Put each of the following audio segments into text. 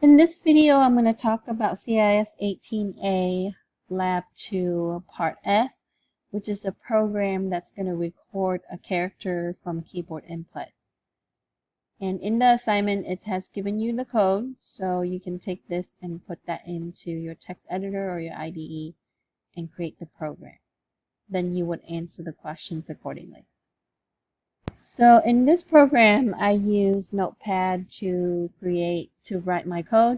In this video, I'm going to talk about CIS18A Lab 2 Part F, which is a program that's going to record a character from keyboard input. And in the assignment, it has given you the code, so you can take this and put that into your text editor or your IDE and create the program. Then you would answer the questions accordingly. So in this program, I use Notepad to write my code.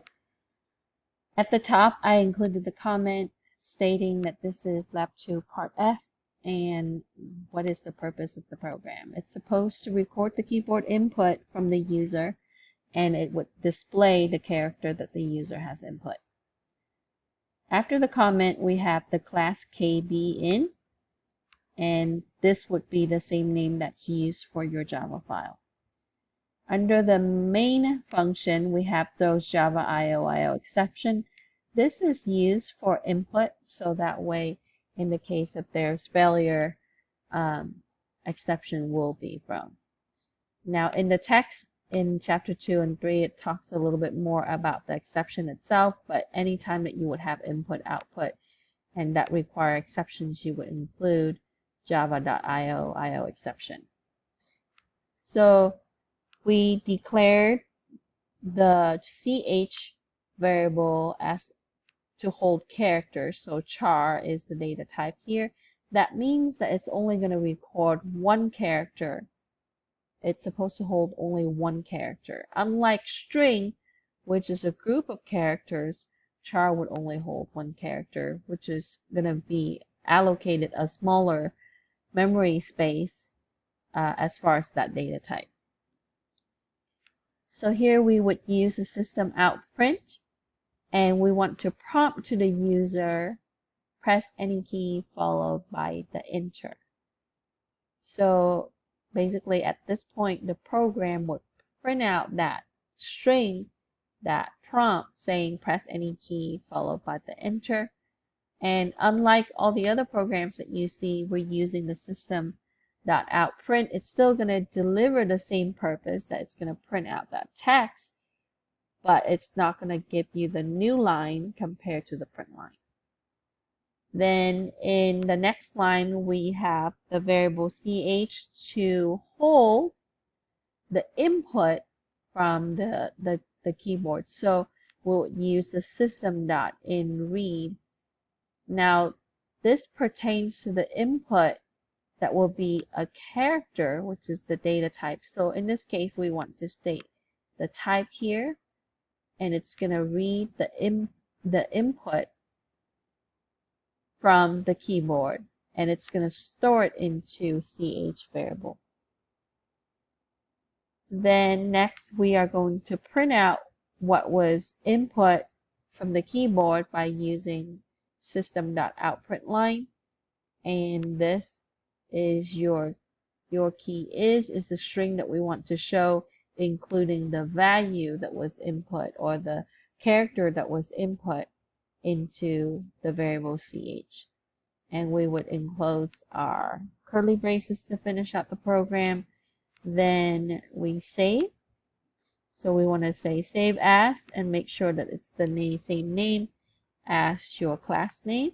At the top, I included the comment stating that this is Lab 2 Part F and what is the purpose of the program. It's supposed to record the keyboard input from the user, and it would display the character that the user has input. After the comment, we have the class KBIN, and this would be the same name that's used for your Java file. Under the main function, we have those Java IO exception. This is used for input, so that way, in the case if there's failure, exception will be thrown. Now, in the text in chapter 2 and 3, it talks a little bit more about the exception itself, but anytime that you would have input, output, and that require exceptions, you would include java.io exception. So we declared the ch variable as to hold characters. So char is the data type here. That means that it's only going to record one character. It's supposed to hold only one character. Unlike string, which is a group of characters, char would only hold one character, which is going to be allocated a smaller memory space as far as that data type. So here we would use a system out print, and we want to prompt to the user, press any key followed by the enter. So basically at this point, the program would print out that string, that prompt saying press any key followed by the enter. And unlike all the other programs that you see, we're using the system.outPrint. It's still going to deliver the same purpose, that it's going to print out that text, but it's not going to give you the new line compared to the print line. Then in the next line, we have the variable ch to hold the input from the keyboard. So we'll use the system.inRead. Now, this pertains to the input that will be a character, which is the data type. So in this case, we want to state the type here, and it's going to read the input from the keyboard, and it's going to store it into ch variable. Then next, we are going to print out what was input from the keyboard by using system.outPrintLine, and this is your key is the string that we want to show, including the value that was input or the character that was input into the variable ch. And we would enclose our curly braces to finish out the program. Then we save. So we want to say save as and make sure that it's the same name as your class name.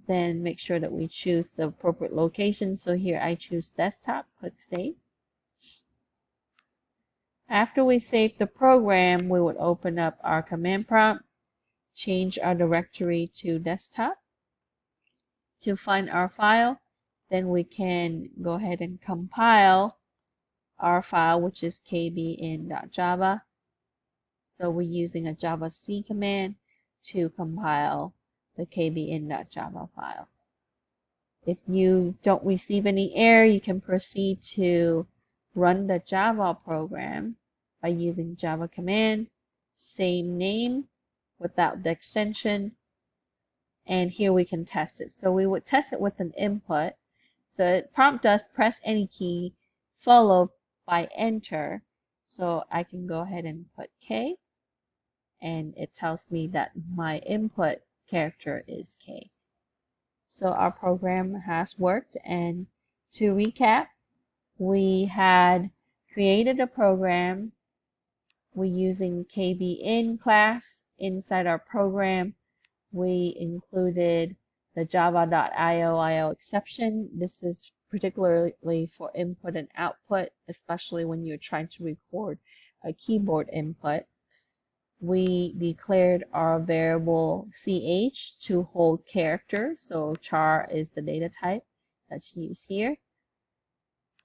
Then make sure that we choose the appropriate location. So here I choose desktop, click save. After we save the program, we would open up our command prompt, change our directory to desktop. To find our file, then we can go ahead and compile our file, which is kbin.java. So we're using a Java C command to compile the kbin.java file. If you don't receive any error, you can proceed to run the Java program by using Java command, same name without the extension, and here we can test it. So we would test it with an input. So it prompts us press any key followed by enter. So I can go ahead and put K, and it tells me that my input character is K. So our program has worked, and to recap, we had created a program. We're using KBIN class. Inside our program, we included the java.io exception. This is particularly for input and output, especially when you're trying to record a keyboard input. We declared our variable ch to hold characters, so char is the data type that's used here.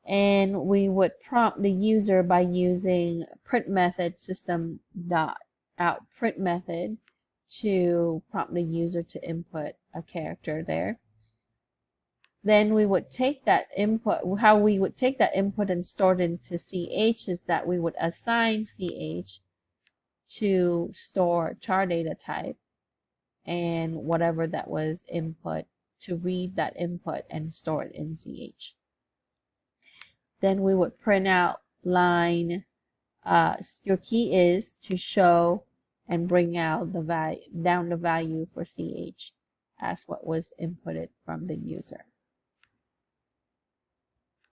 And we would prompt the user by using print method system.out print method to prompt the user to input a character there. Then we would take that input, how we would take that input and store it into ch is that we would assign ch to store char data type and whatever that was input to read that input and store it in ch. Then we would print out line your key is to show and bring out the value down the value for ch as what was inputted from the user.